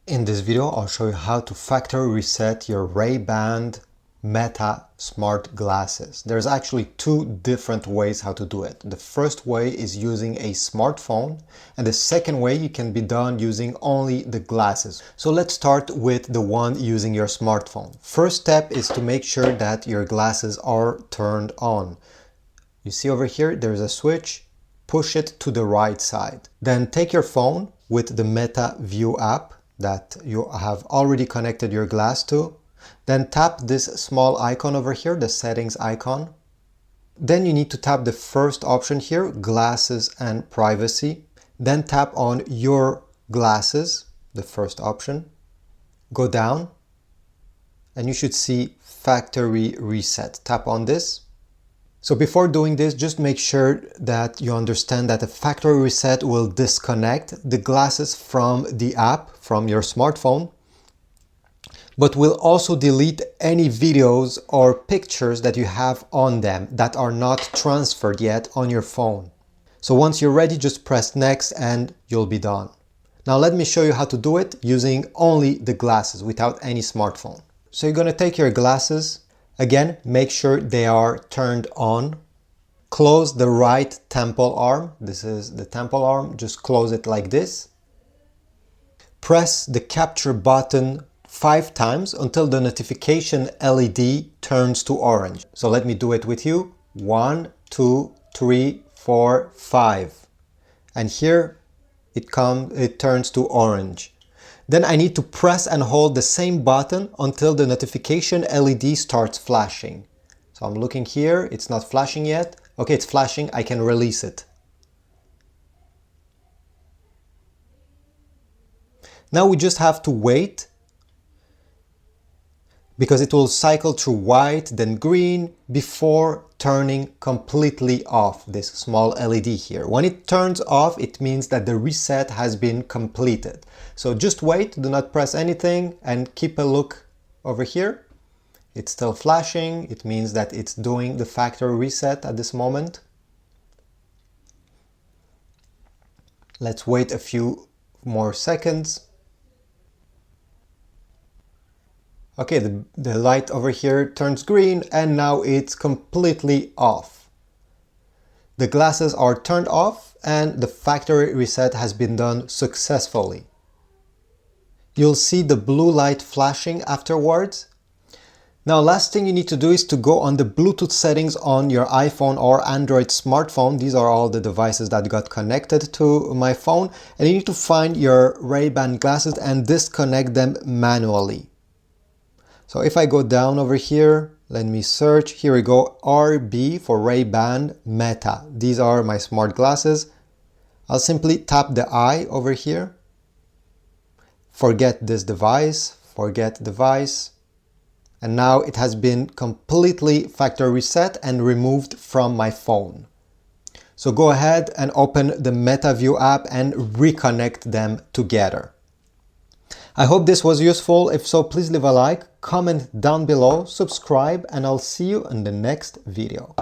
In this video, I'll show you how to factory reset your Ray-Ban Meta smart glasses. There's actually two different ways how to do it. The first way is using a smartphone, and the second way you can be done using only the glasses. So let's start with the one using your smartphone. First step is to make sure that your glasses are turned on. You see over here, there's a switch. Push it to the right side. Then take your phone with the Meta View app that you have already connected your glass to. Then tap this small icon over here, the settings icon. Then you need to tap the first option here, glasses and privacy. Then tap on your glasses, the first option. Go down and you should see factory reset. Tap on this. So before doing this, just make sure that you understand that the factory reset will disconnect the glasses from the app, from your smartphone, but will also delete any videos or pictures that you have on them that are not transferred yet on your phone. So once you're ready, just press next and you'll be done. Now let me show you how to do it using only the glasses without any smartphone. So you're going to take your glasses. Again, make sure they are turned on. Close the right temple arm. This is the temple arm. Just close it like this. Press the capture button 5 times until the notification LED turns to orange. So let me do it with you. 1, 2, 3, 4, 5. And here it turns to orange. Then I need to press and hold the same button until the notification LED starts flashing. So I'm looking here, it's not flashing yet. Okay, it's flashing, I can release it. Now we just have to wait because it will cycle through white, then green, before turning completely off, this small LED here. When it turns off, it means that the reset has been completed. So just wait, do not press anything, and keep a look over here. It's still flashing. It means that it's doing the factory reset at this moment. Let's wait a few more seconds. Okay, the light over here turns green and now it's completely off. The glasses are turned off and the factory reset has been done successfully. You'll see the blue light flashing afterwards. Now, last thing you need to do is to go on the Bluetooth settings on your iPhone or Android smartphone. These are all the devices that got connected to my phone. And you need to find your Ray-Ban glasses and disconnect them manually. So if I go down over here, let me search. Here we go, RB for Ray-Ban Meta. These are my smart glasses. I'll simply tap the I over here. Forget this device, forget device. And now it has been completely factory reset and removed from my phone. So go ahead and open the Meta View app and reconnect them together. I hope this was useful. If so, please leave a like, comment down below, subscribe, and I'll see you in the next video.